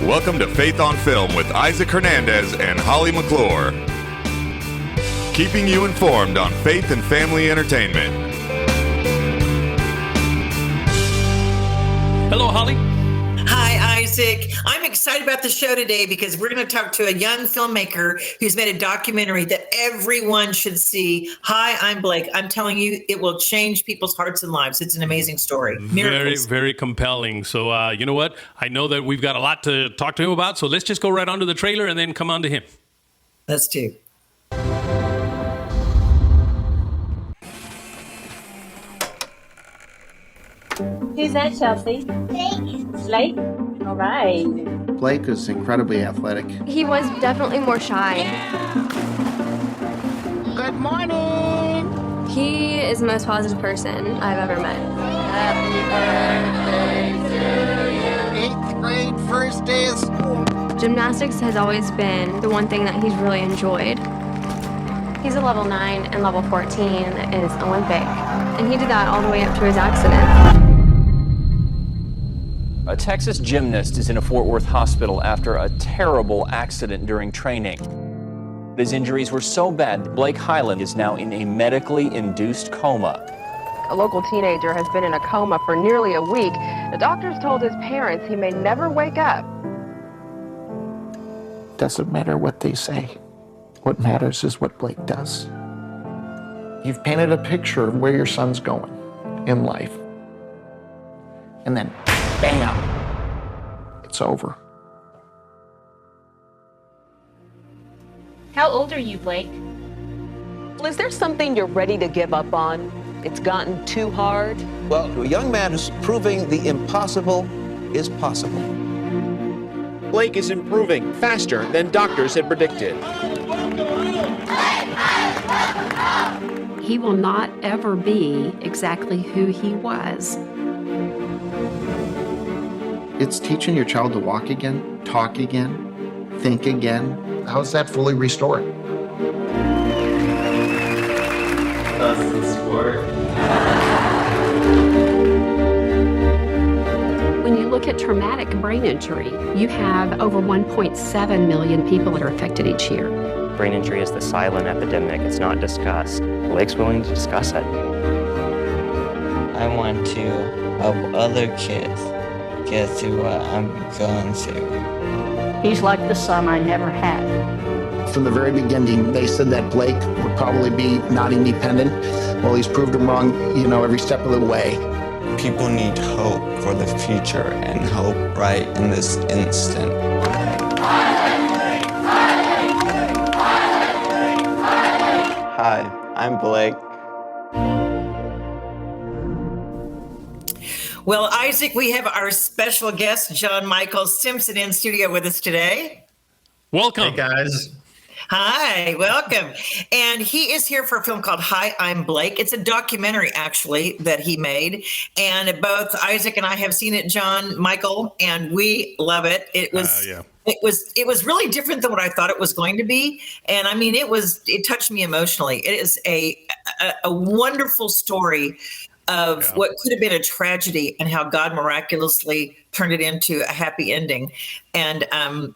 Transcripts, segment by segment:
Welcome to Faith on Film with Isaac Hernandez and Holly McClure. Keeping you informed on faith and family entertainment. Hello, Holly. Hi, Isaac. I'm excited about the show today because we're going to talk to a young filmmaker who's made a documentary that everyone should see. Hi, I'm Blake. I'm telling you, it will change people's hearts and lives. It's an amazing story. Miracles. Very compelling. So, you know what? I know that we've got a lot to talk to him about, so let's just go right on to the trailer and then come on to him. Let's do. Who's that, Chelsea? Blake. All right. Blake is incredibly athletic. He was definitely more shy. Good morning. He is the most positive person I've ever met. Happy birthday to you. 8th grade, first day of school. Gymnastics has always been the one thing that he's really enjoyed. He's a level 9 and level 14 is Olympic. And he did that all the way up to his accident. A Texas gymnast is in a Fort Worth hospital after a terrible accident during training. His injuries were so bad, Blake Highland is now in a medically induced coma. A local teenager has been in a coma for nearly a week. The doctors told his parents he may never wake up. Doesn't matter what they say. What matters is what Blake does. You've painted a picture of where your son's going in life. And then, bam, it's over. How old are you, Blake? Is there something you're ready to give up on? It's gotten too hard? Well, to a young man who's proving the impossible is possible. Blake is improving faster than doctors had predicted. He will not ever be exactly who he was. It's teaching your child to walk again, talk again, think again. How's that fully restored? That's the sport. When you look at traumatic brain injury, you have over 1.7 million people that are affected each year. Brain injury is the silent epidemic. It's not discussed. Blake's willing to discuss it. I want to help other kids get through what I'm going through. He's like the son I never had. From the very beginning, they said that Blake would probably be not independent. Well, he's proved them wrong, every step of the way. People need hope for the future and hope right in this instant. Hi, I'm Blake. Well, Isaac, we have our special guest, John Michael Simpson, in studio with us today. Welcome. Hey, guys. Hi, welcome. And he is here for a film called Hi, I'm Blake. It's a documentary, actually, that he made. And both Isaac and I have seen it, John Michael, and we love it. It was really different than what I thought it was going to be. And I mean, it touched me emotionally. It is a wonderful story of what could have been a tragedy and how God miraculously turned it into a happy ending, and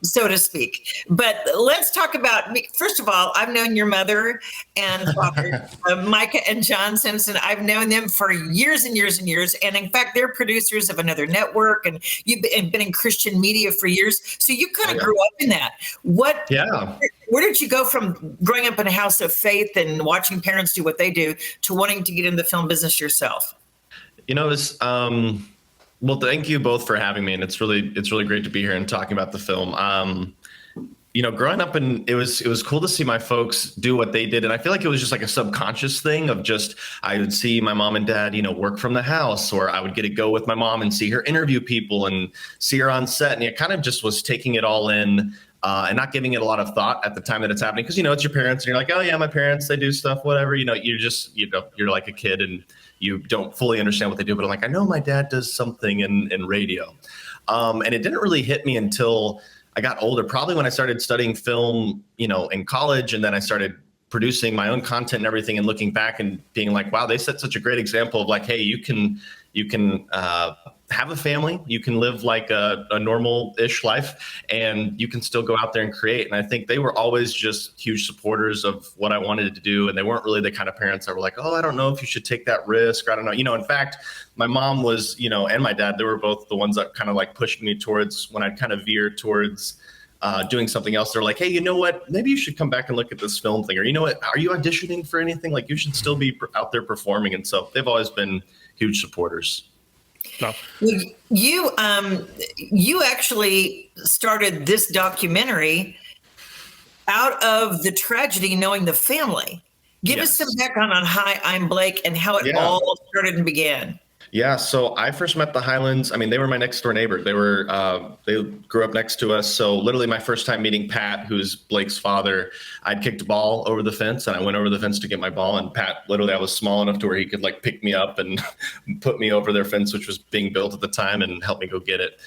so to speak. But let's talk about, first of all, I've known your mother and father, Micah and John Simpson. I've known them for years and years and years. And in fact, they're producers of another network, and you've been in Christian media for years. So you kind of grew up in that. Where did you go from growing up in a house of faith and watching parents do what they do to wanting to get in the film business yourself? It's, well, thank you both for having me. And it's really great to be here and talking about the film. Growing up, and it was cool to see my folks do what they did. And I feel like it was just like a subconscious thing of just, I would see my mom and dad, work from the house, or I would get to go with my mom and see her interview people and see her on set. And it kind of just was taking it all in. And not giving it a lot of thought at the time that it's happening, because it's your parents, and you're like, oh yeah, my parents, they do stuff, whatever. You're just you're like a kid, and you don't fully understand what they do. But I'm like, I know my dad does something in radio, and it didn't really hit me until I got older. Probably when I started studying film, in college, and then I started producing my own content and everything, and looking back and being like, wow, they set such a great example of like, hey, you can have a family. You can live like a normal-ish life, and you can still go out there and create. And I think they were always just huge supporters of what I wanted to do. And they weren't really the kind of parents that were like, oh, I don't know if you should take that risk. Or I don't know. In fact, my mom was, and my dad, they were both the ones that kind of like pushed me towards when I'd kind of veered towards doing something else. They're like, hey, you know what? Maybe you should come back and look at this film thing. Or, you know what? Are you auditioning for anything? Like, you should still be out there performing. And so they've always been huge supporters. No. You actually started this documentary out of the tragedy, knowing the family. Give us some background on Hi, I'm Blake and how it all started and began. Yeah, so I first met the Highlands. I mean, they were my next door neighbor. They grew up next to us. So literally my first time meeting Pat, who's Blake's father, I'd kicked a ball over the fence and I went over the fence to get my ball. And Pat, literally, I was small enough to where he could like pick me up and put me over their fence, which was being built at the time, and help me go get it.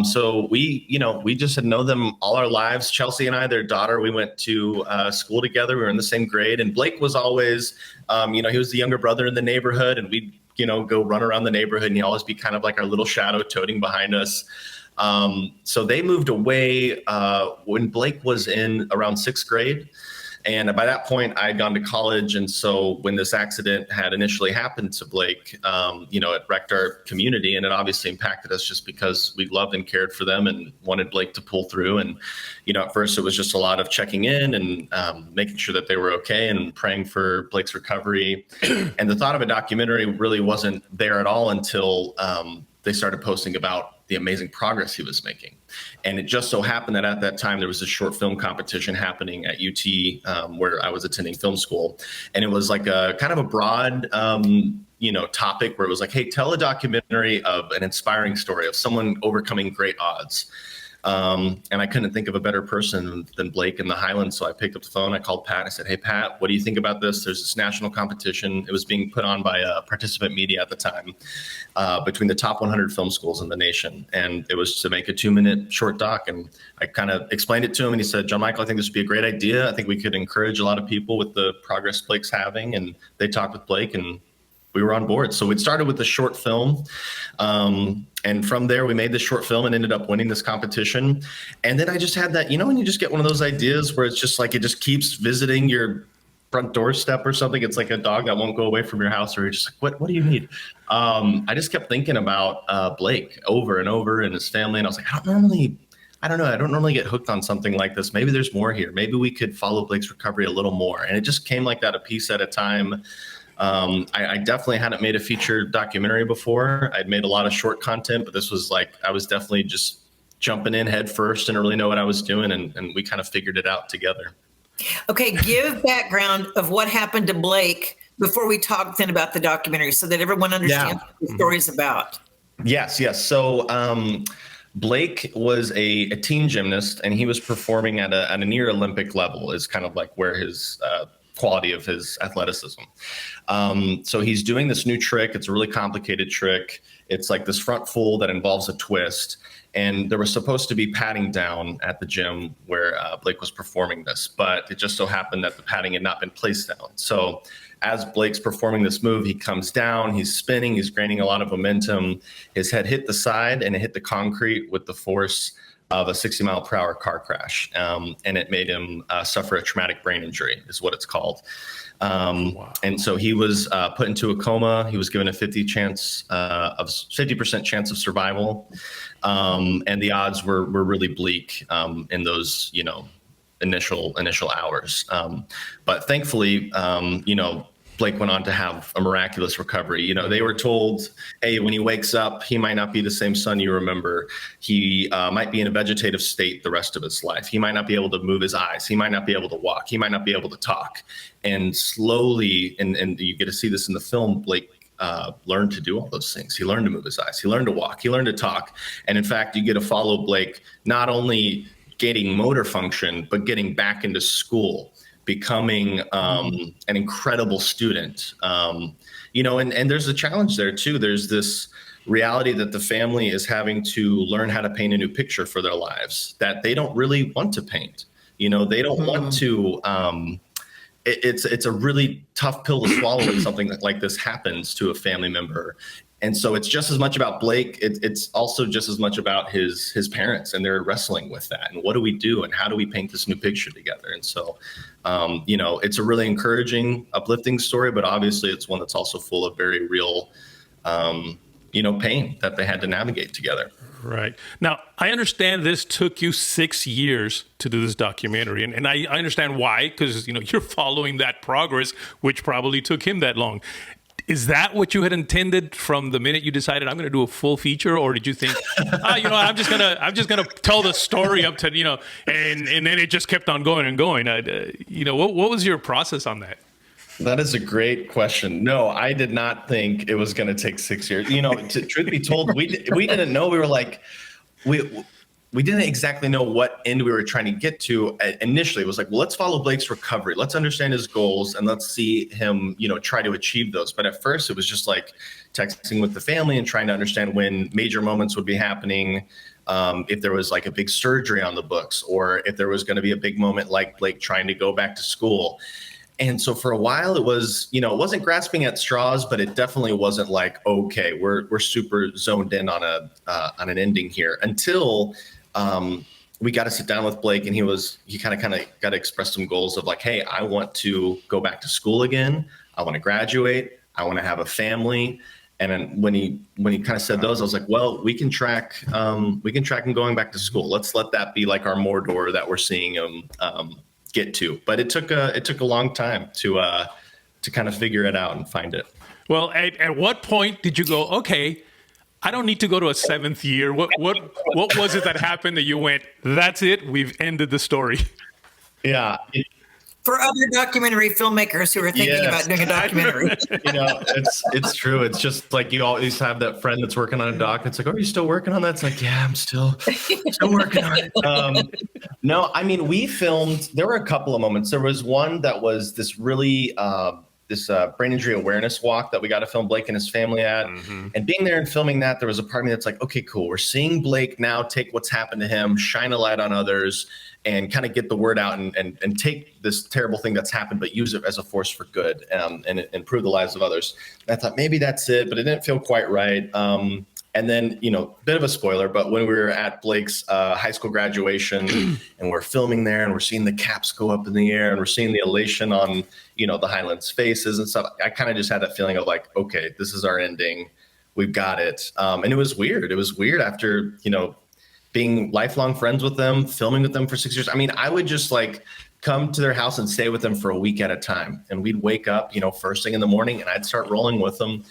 So we just had known them all our lives. Chelsea and I, their daughter, we went to school together. We were in the same grade. And Blake was always, he was the younger brother in the neighborhood, and we'd go run around the neighborhood, and he'd always be kind of like our little shadow toting behind us. So they moved away when Blake was in around 6th grade. And by that point, I had gone to college. And so when this accident had initially happened to Blake, it wrecked our community, and it obviously impacted us just because we loved and cared for them and wanted Blake to pull through. And, at first it was just a lot of checking in and making sure that they were okay and praying for Blake's recovery. And the thought of a documentary really wasn't there at all until they started posting about the amazing progress he was making. And it just so happened that at that time, there was a short film competition happening at UT where I was attending film school. And it was like a kind of a broad, topic where it was like, hey, tell a documentary of an inspiring story of someone overcoming great odds. And I couldn't think of a better person than Blake in the Highlands. So I picked up the phone, I called Pat, I said, hey, Pat, what do you think about this? There's this national competition. It was being put on by Participant Media at the time, between the top 100 film schools in the nation. And it was to make a 2-minute short doc. And I kind of explained it to him, and he said, John Michael, I think this would be a great idea. I think we could encourage a lot of people with the progress Blake's having. And they talked with Blake, and we were on board. So it started with the short film. And from there, we made the short film and ended up winning this competition. And then I just had that, when you just get one of those ideas where it's just like, it just keeps visiting your front doorstep or something. It's like a dog that won't go away from your house, or you're just like, what do you need? I just kept thinking about Blake over and over and his family. And I was like, I don't normally get hooked on something like this. Maybe there's more here. Maybe we could follow Blake's recovery a little more. And it just came like that, a piece at a time. I definitely hadn't made a feature documentary before. I'd made a lot of short content, but this was like, I was definitely just jumping in head first and really know what I was doing. And we kind of figured it out together. Okay. Give background of what happened to Blake before we talk then about the documentary, so that everyone understands what the story is about. Yes. So, Blake was a teen gymnast, and he was performing at a near Olympic level, is kind of like where his, quality of his athleticism. So he's doing this new trick. It's a really complicated trick. It's like this front full that involves a twist. And there was supposed to be padding down at the gym where Blake was performing this, but it just so happened that the padding had not been placed down. So as Blake's performing this move, he comes down, he's spinning, he's gaining a lot of momentum. His head hit the side and it hit the concrete with the force of a 60-mile-per-hour car crash, and it made him suffer a traumatic brain injury, is what it's called. Wow. And so he was put into a coma. He was given a 50% chance of survival, and the odds were really bleak in those initial hours. But thankfully, Blake went on to have a miraculous recovery. They were told, hey, when he wakes up, he might not be the same son you remember. He might be in a vegetative state the rest of his life. He might not be able to move his eyes. He might not be able to walk. He might not be able to talk. And slowly, and you get to see this in the film, Blake learned to do all those things. He learned to move his eyes. He learned to walk. He learned to talk. And in fact, you get to follow Blake not only gaining motor function, but getting back into school, becoming an incredible student. And there's a challenge there too. There's this reality that the family is having to learn how to paint a new picture for their lives that they don't really want to paint. They don't want to, it's a really tough pill to swallow when something like this happens to a family member. And so it's just as much about Blake. It's also just as much about his parents, and they're wrestling with that. And what do we do? And how do we paint this new picture together? And so, it's a really encouraging, uplifting story, but obviously it's one that's also full of very real, pain that they had to navigate together. Right. Now, I understand this took you 6 years to do this documentary, and I understand why, because, you're following that progress, which probably took him that long. Is that what you had intended from the minute you decided I'm going to do a full feature, or did you think, I'm just gonna tell the story up to, and then it just kept on going and going? What was your process on that? That is a great question. No, I did not think it was going to take 6 years. Truth be told, we didn't know. We were like, we didn't exactly know what end we were trying to get to. Initially, it was like, well, let's follow Blake's recovery. Let's understand his goals and let's see him, try to achieve those. But at first it was just like texting with the family and trying to understand when major moments would be happening. If there was like a big surgery on the books, or if there was going to be a big moment like Blake trying to go back to school. And so for a while it was, it wasn't grasping at straws, but it definitely wasn't like, okay, we're super zoned in on an ending here, until we got to sit down with Blake, and he kind of got to express some goals of like, hey, I want to go back to school again. I want to graduate. I want to have a family. And then when he kind of said those, I was like, well, we can track him going back to school. Let's let that be like our Mordor that we're seeing him get to. But it took a long time to kind of figure it out and find it. Well, at what point did you go, okay, I don't need to go to a 7th year? What was it that happened that you went, that's it, we've ended the story? Yeah. For other documentary filmmakers who are thinking about doing a documentary. It's true. It's just like you always have that friend that's working on a doc. It's like, oh, are you still working on that? It's like, yeah, I'm still working on it. No, I mean, we filmed, there were a couple of moments. There was one that was this really, brain injury awareness walk that we got to film Blake and his family at. Mm-hmm. And being there and filming that, there was a part of me that's like, okay, cool. We're seeing Blake now take what's happened to him, shine a light on others, and kind of get the word out and take this terrible thing that's happened, but use it as a force for good, and improve the lives of others. And I thought maybe that's it, but it didn't feel quite right. And then, bit of a spoiler, but when we were at Blake's high school graduation and we're filming there and we're seeing the caps go up in the air and we're seeing the elation on, the Highlands' faces and stuff, I kind of just had that feeling of like, okay, this is our ending. We've got it. And it was weird. It was weird after, being lifelong friends with them, filming with them for 6 years. I mean, I would just like come to their house and stay with them for a week at a time. And we'd wake up, first thing in the morning, and I'd start rolling with them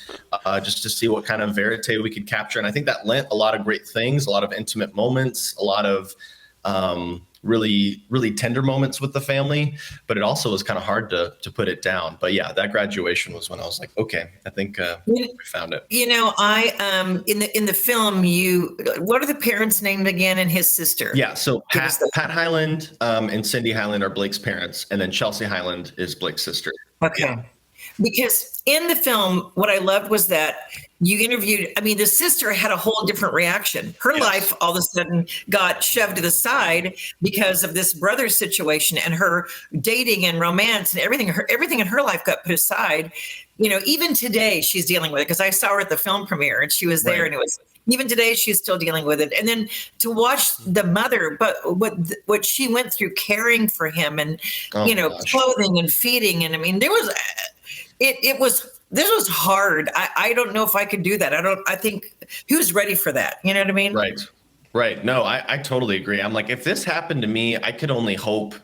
just to see what kind of verite we could capture. And I think that lent a lot of great things, a lot of intimate moments, a lot of really, really tender moments with the family. But it also was kind of hard to put it down. But yeah, that graduation was when I was like, okay, I think we found it. I in the film, what are the parents named again, and his sister? Yeah, so Pat Hyland and Cindy Hyland are Blake's parents, and then Chelsea Hyland is Blake's sister. Okay. Yeah. Because in the film, what I loved was that you interviewed, the sister had a whole different reaction. Her life all of a sudden got shoved to the side because of this brother situation, and her dating and romance and everything in her life got put aside. Even today she's dealing with it, because I saw her at the film premiere and she was there, and it was, even today she's still dealing with it. And then to watch the mother, but what she went through caring for him, and clothing and feeding, and this was hard. I don't know if I could do that. I think he was ready for that. You know what I mean? Right. No, I totally agree. I'm like, if this happened to me, I could only hope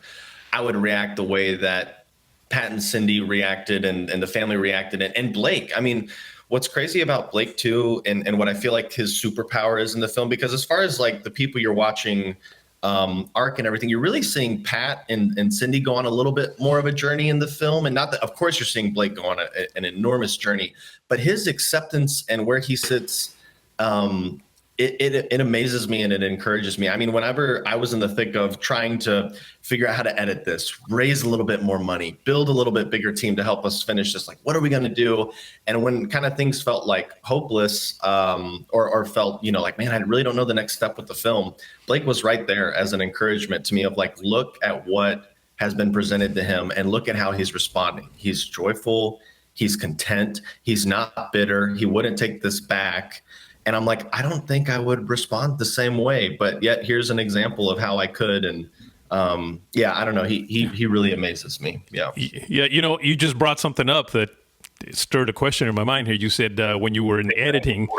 I would react the way that Pat and Cindy reacted and the family reacted. And Blake, what's crazy about Blake too, and what I feel like his superpower is in the film, because as far as like the people you're watching arc and everything, you're really seeing Pat and Cindy go on a little bit more of a journey in the film. And not that, of course, you're seeing Blake go on an enormous journey, but his acceptance and where he sits, it amazes me and it encourages me. Whenever I was in the thick of trying to figure out how to edit this, raise a little bit more money, build a little bit bigger team to help us finish this, like, what are we going to do? And when kind of things felt like hopeless, or felt, like, man, I really don't know the next step with the film, Blake was right there as an encouragement to me of like, look at what has been presented to him and look at how he's responding. He's joyful. He's content. He's not bitter. He wouldn't take this back. And I'm like, I don't think I would respond the same way, but yet here's an example of how I could. And I don't know. He really amazes me. Yeah. Yeah. You just brought something up that stirred a question in my mind here. You said when you were in editing,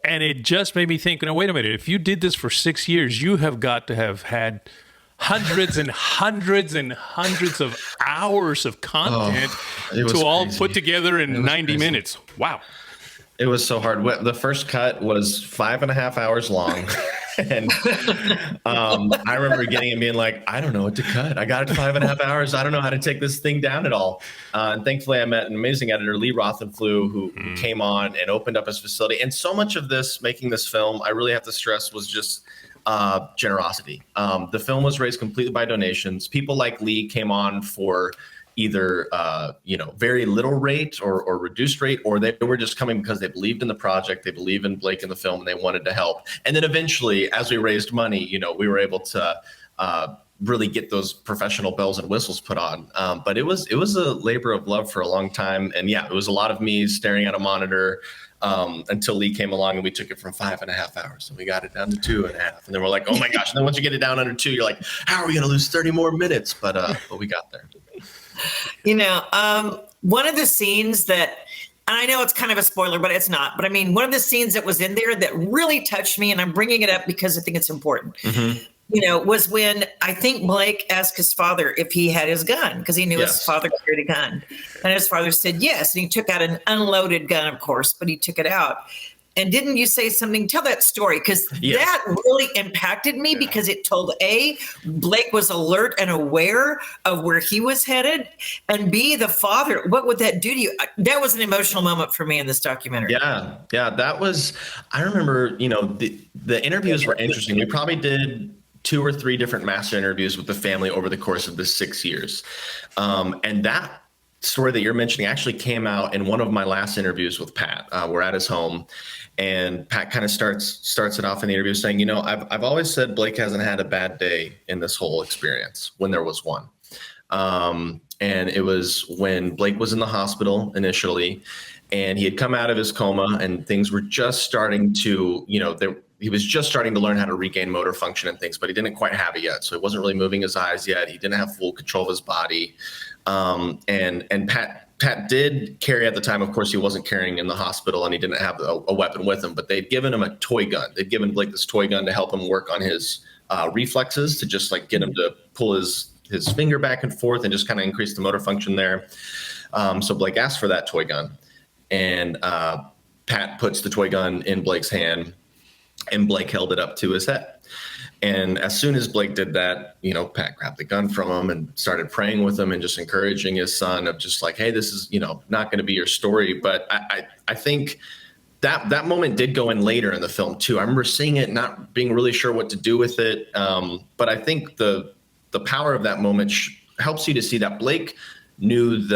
and it just made me think, wait a minute, if you did this for 6 years, you have got to have had hundreds and hundreds and hundreds of hours of content to all put together in 90 minutes. Wow. It was so hard. The first cut was 5.5 hours long. And I remember getting it and being like, I don't know what to cut. I got it to 5.5 hours. I don't know how to take this thing down at all. And thankfully, I met an amazing editor, Lee Rothenflew, who came on and opened up his facility. And so much of this, making this film, I really have to stress, was just generosity. The film was raised completely by donations. People like Lee came on for either very little rate or reduced rate, or they were just coming because they believed in the project, they believe in Blake and the film, and they wanted to help. And then eventually, as we raised money, we were able to really get those professional bells and whistles put on. But it was a labor of love for a long time. And yeah, it was a lot of me staring at a monitor until Lee came along and we took it from 5.5 hours and we got it down to 2.5. And then we're like, oh my gosh. And then once you get it down under 2, you're like, how are we going to lose 30 more minutes? But we got there. One of the scenes that, and I know it's kind of a spoiler, but it's not, but I mean, one of the scenes that was in there that really touched me, and I'm bringing it up because I think it's important, was when I think Blake asked his father if he had his gun, because he knew his father carried a gun. And his father said yes. And he took out an unloaded gun, of course, but he took it out. And didn't you say something? Tell that story, because that really impacted me, because it told Blake was alert and aware of where he was headed, and B, the father, what would that do to you? That was an emotional moment for me in this documentary. Yeah, that was, I remember, the interviews were interesting. We probably did 2 or 3 different master interviews with the family over the course of the 6 years. And that story that you're mentioning actually came out in one of my last interviews with Pat. We're at his home, and Pat kind of starts it off in the interview saying, I've always said Blake hasn't had a bad day in this whole experience, when there was one. And it was when Blake was in the hospital initially, and he had come out of his coma, and things were just starting to, he was just starting to learn how to regain motor function and things, but he didn't quite have it yet. So he wasn't really moving his eyes yet. He didn't have full control of his body. And Pat did carry at the time. Of course, he wasn't carrying in the hospital, and he didn't have a weapon with him, but they'd given him a toy gun. They'd given Blake this toy gun to help him work on his reflexes, to just like get him to pull his finger back and forth and just kind of increase the motor function there. So Blake asked for that toy gun, and Pat puts the toy gun in Blake's hand, and Blake held it up to his head. And as soon as Blake did that, Pat grabbed the gun from him and started praying with him and just encouraging his son of just like, hey, this is, not going to be your story. But I think that moment did go in later in the film too. I remember seeing it, not being really sure what to do with it. But I think the power of that moment helps you to see that Blake knew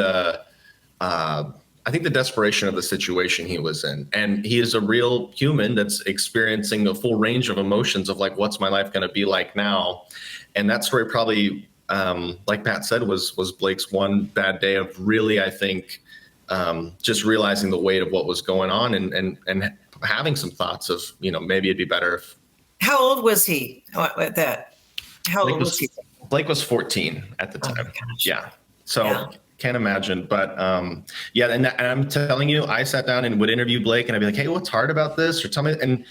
I think the desperation of the situation he was in, and he is a real human that's experiencing a full range of emotions of like, what's my life going to be like now? And that story probably, like Pat said, was Blake's one bad day of really, I think, just realizing the weight of what was going on and having some thoughts of, maybe it'd be better if. How old was he at that? How old was he? Blake was 14 at the time. Yeah. So. Can't imagine, but and I'm telling you, I sat down and would interview Blake, and I'd be like, "Hey, what's hard about this?" Or tell me. And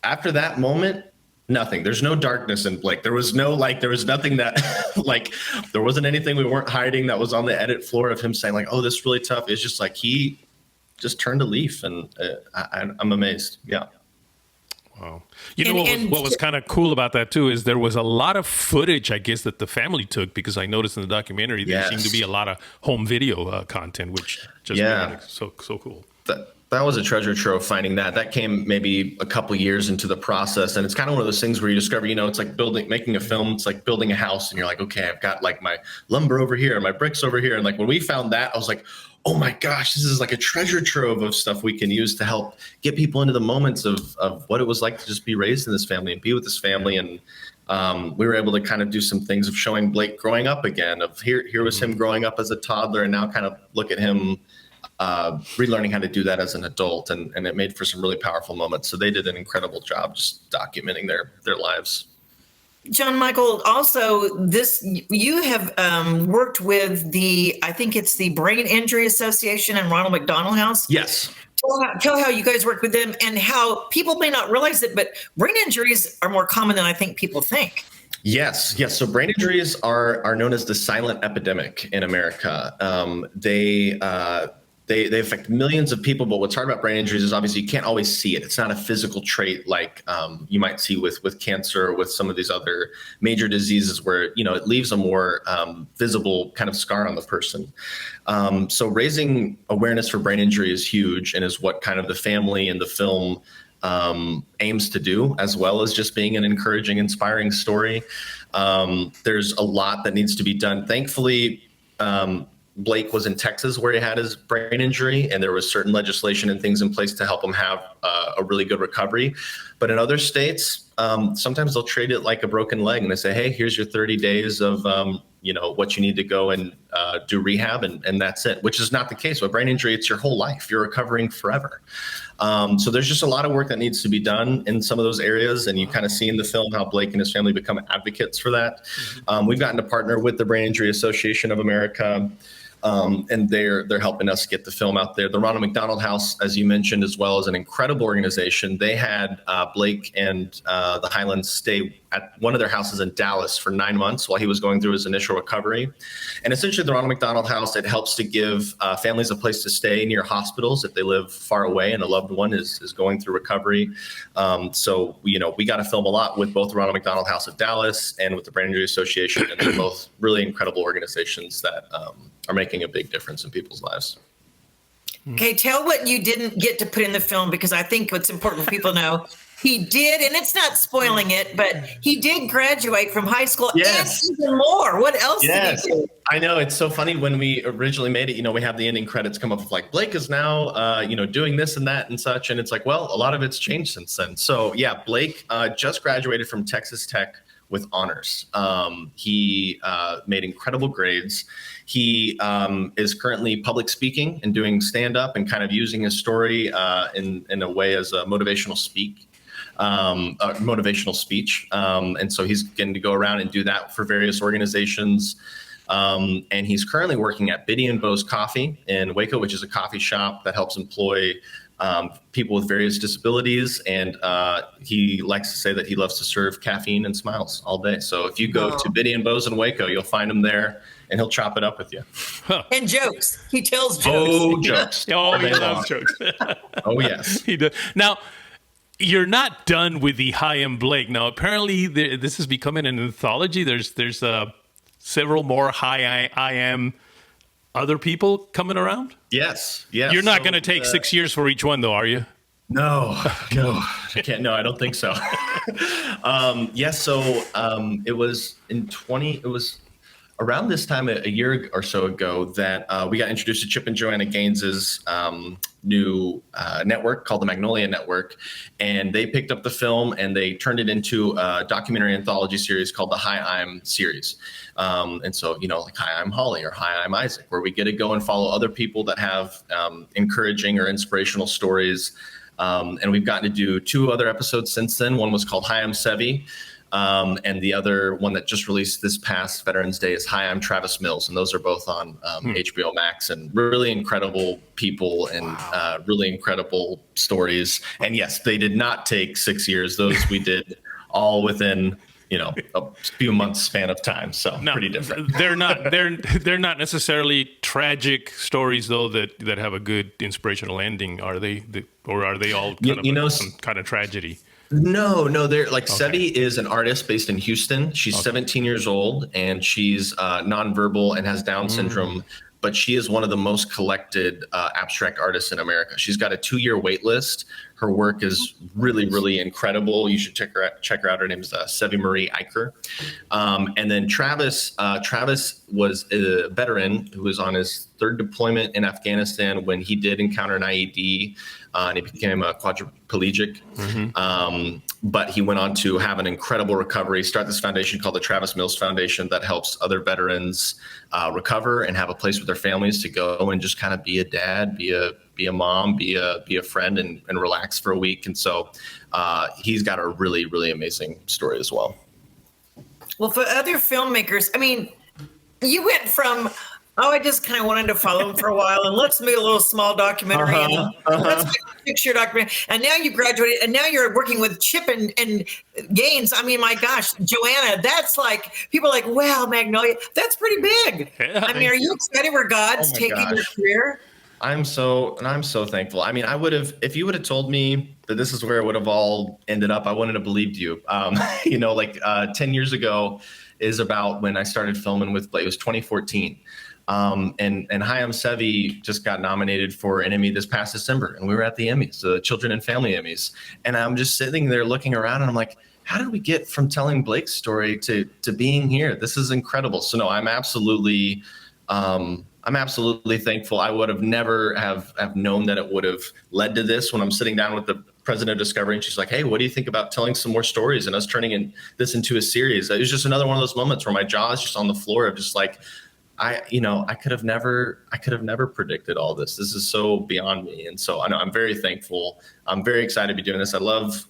after that moment, nothing. There's no darkness in Blake. There was nothing that, there wasn't anything we weren't hiding that was on the edit floor of him saying like, "Oh, this is really tough." It's just like he just turned a leaf, and I'm amazed. Yeah. Wow. What was kind of cool about that too is there was a lot of footage, I guess, that the family took, because I noticed in the documentary there seemed to be a lot of home video content, which just made it so cool. That was a treasure trove, finding that came maybe a couple years into the process. And it's kind of one of those things where you discover, it's like making a film. It's like building a house, and you're like, okay, I've got like my lumber over here, my bricks over here. And like when we found that, I was like, oh my gosh, this is like a treasure trove of stuff we can use to help get people into the moments of what it was like to just be raised in this family and be with this family. And we were able to kind of do some things of showing Blake growing up again, of here was him growing up as a toddler, and now kind of look at him relearning how to do that as an adult, and it made for some really powerful moments. So they did an incredible job just documenting their lives. John Michael, also you have worked with I think it's the Brain Injury Association and Ronald McDonald House. Yes. Tell how you guys work with them and how people may not realize it, but brain injuries are more common than I think people think. Yes. So brain injuries are known as the silent epidemic in America. They affect millions of people, but what's hard about brain injuries is obviously you can't always see it. It's not a physical trait like you might see with cancer or with some of these other major diseases where, it leaves a more visible kind of scar on the person. So raising awareness for brain injury is huge and is what kind of the family and the film aims to do, as well as just being an encouraging, inspiring story. There's a lot that needs to be done. Thankfully, Blake was in Texas where he had his brain injury, and there was certain legislation and things in place to help him have a really good recovery. But in other states, sometimes they'll treat it like a broken leg, and they say, hey, here's your 30 days of what you need to go and do rehab, and that's it, which is not the case. With brain injury, it's your whole life. You're recovering forever. So there's just a lot of work that needs to be done in some of those areas, and you kind of see in the film how Blake and his family become advocates for that. We've gotten to partner with the Brain Injury Association of America, and they're helping us get the film out there. The Ronald McDonald House, as you mentioned, as well, is an incredible organization. They had Blake and the Highlands stay at one of their houses in Dallas for 9 months while he was going through his initial recovery. And essentially, the Ronald McDonald House, it helps to give families a place to stay near hospitals if they live far away and a loved one is going through recovery. So we got to film a lot with both the Ronald McDonald House of Dallas and with the Brain Injury Association, and they're both really incredible organizations that are making a big difference in people's lives. Okay, tell what you didn't get to put in the film, because I think what's important for people to know, he did, and it's not spoiling it, but he did graduate from high school. Yes. And even more. What else Yes. did he do? I know, it's so funny when we originally made it, we have the ending credits come up with like, Blake is now, doing this and that and such. And it's like, well, a lot of it's changed since then. So yeah, Blake just graduated from Texas Tech with honors. He made incredible grades. He is currently public speaking and doing stand-up and kind of using his story in a way as a motivational speech. And so he's getting to go around and do that for various organizations. And he's currently working at Biddy and Bo's Coffee in Waco, which is a coffee shop that helps employ people with various disabilities. And he likes to say that he loves to serve caffeine and smiles all day. So if you go to Biddy and Bo's in Waco, you'll find him there, and he'll chop it up with you. And jokes. He tells jokes. Oh, jokes. Oh, he loves jokes. Oh, yes. He does. Now, you're not done with the Hi, I'm Blake. Now, apparently, this is becoming an anthology. There's several more Hi, I Am other people coming around? Yes. You're not going to take 6 years for each one, though, are you? No, I can't. No, I don't think so. It was it was around this time a year or so ago that we got introduced to Chip and Joanna Gaines's new network called the Magnolia Network, and they picked up the film and they turned it into a documentary anthology series called the Hi, I'm series. And so, like Hi, I'm Holly or Hi, I'm Isaac, where we get to go and follow other people that have encouraging or inspirational stories. And we've gotten to do 2 other episodes since then. One was called Hi, I'm Sevi. And the other one that just released this past Veterans Day is Hi, I'm Travis Mills. And those are both on HBO Max, and really incredible people and really incredible stories. And yes, they did not take 6 years. Those we did all within a few months span of time. So pretty different. They're not necessarily tragic stories though that have a good inspirational ending, are they? Or are they all some kind of tragedy? No, they're like Sevi is an artist based in Houston. She's 17 years old and she's nonverbal and has Down syndrome. But she is one of the most collected abstract artists in America. She's got a 2-year wait list. Her work is really, really incredible. You should check her out. Her name is Sevi Marie Eicher. And then Travis was a veteran who was on his third deployment in Afghanistan when he did encounter an IED, and he became a quadriplegic. But he went on to have an incredible recovery, start this foundation called the Travis Mills Foundation that helps other veterans recover and have a place with their families to go and just kind of be a dad, be a mom, be a friend, and relax for a week. And so he's got a really, really amazing story as well. Well, for other filmmakers, I mean, you went from, I just kind of wanted to follow him for a while, and let's make a little small documentary, and let's make a picture documentary. And now you graduated, and now you're working with Chip and Gaines. I mean, my gosh, Joanna, that's like, people are like, wow, Magnolia, that's pretty big. Yeah, I mean, are you excited where God's taking your career? I'm so thankful. I mean, I would have, if you would have told me that this is where it would have all ended up, I wouldn't have believed you. 10 years ago is about when I started filming with Blake. It was 2014. And Hayam Sevi just got nominated for an Emmy this past December, and we were at the Emmys, the Children and Family Emmys. And I'm just sitting there looking around, and I'm like, how did we get from telling Blake's story to being here? This is incredible. So no, I'm absolutely thankful. I would have never have known that it would have led to this. When I'm sitting down with the president of Discovery, and she's like, hey, what do you think about telling some more stories and us turning this into a series? It was just another one of those moments where my jaw is just on the floor of just like, I could have never predicted all this. This is so beyond me. And so I know I'm very thankful. I'm very excited to be doing this. I love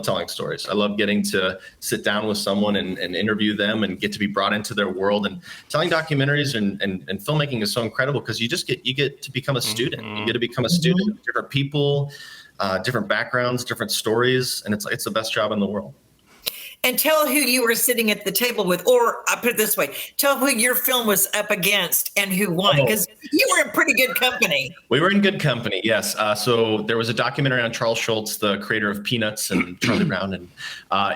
telling stories. I love getting to sit down with someone and interview them and get to be brought into their world. And telling documentaries and filmmaking is so incredible because you get to become a student. You get to become a student of different people, different backgrounds, different stories, and it's the best job in the world. And tell who you were sitting at the table with, or I'll put it this way, tell who your film was up against and who won, because you were in pretty good company. We were in good company, yes. So there was a documentary on Charles Schultz, the creator of Peanuts and Charlie Brown, and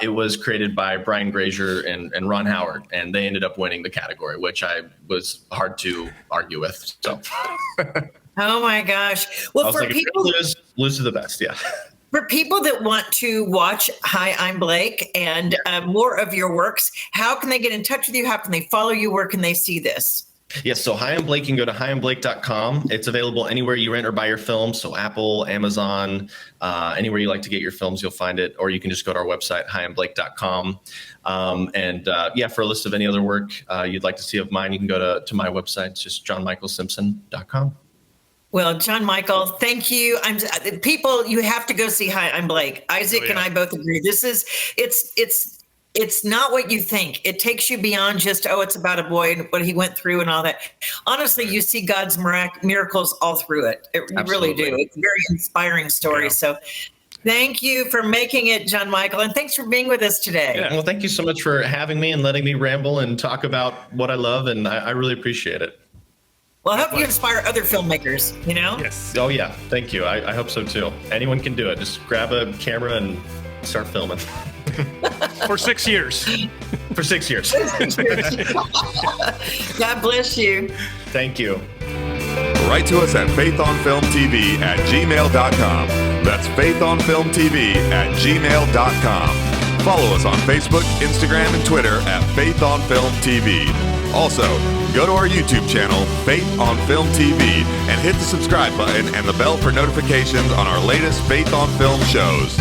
it was created by Brian Grazer and Ron Howard, and they ended up winning the category, which I was hard to argue with. So. Oh my gosh! Well, for people lose to the best, yeah. For people that want to watch Hi, I'm Blake and more of your works, how can they get in touch with you? How can they follow you? Where can they see this? Yes, so Hi, I'm Blake. You can go to hiamblake.com. It's available anywhere you rent or buy your films. So Apple, Amazon, anywhere you like to get your films, you'll find it. Or you can just go to our website, hiamblake.com. For a list of any other work you'd like to see of mine, you can go to my website. It's just johnmichaelsimpson.com. Well, John Michael, thank you. People, you have to go see Hi, I'm Blake. Isaac and I both agree. It's not what you think. It takes you beyond just, it's about a boy and what he went through and all that. Honestly, you see God's miracles all through it. You really do. It's a very inspiring story. Yeah. So thank you for making it, John Michael, and thanks for being with us today. Yeah. Well, thank you so much for having me and letting me ramble and talk about what I love, and I really appreciate it. Well, I hope you inspire other filmmakers, Yes. Oh, yeah. Thank you. I hope so, too. Anyone can do it. Just grab a camera and start filming. For 6 years. For 6 years. God bless you. Thank you. Write to us at faithonfilmtv@gmail.com. That's faithonfilmtv@gmail.com. Follow us on Facebook, Instagram, and Twitter at Faith on Film TV. Also, go to our YouTube channel, Faith on Film TV, and hit the subscribe button and the bell for notifications on our latest Faith on Film shows.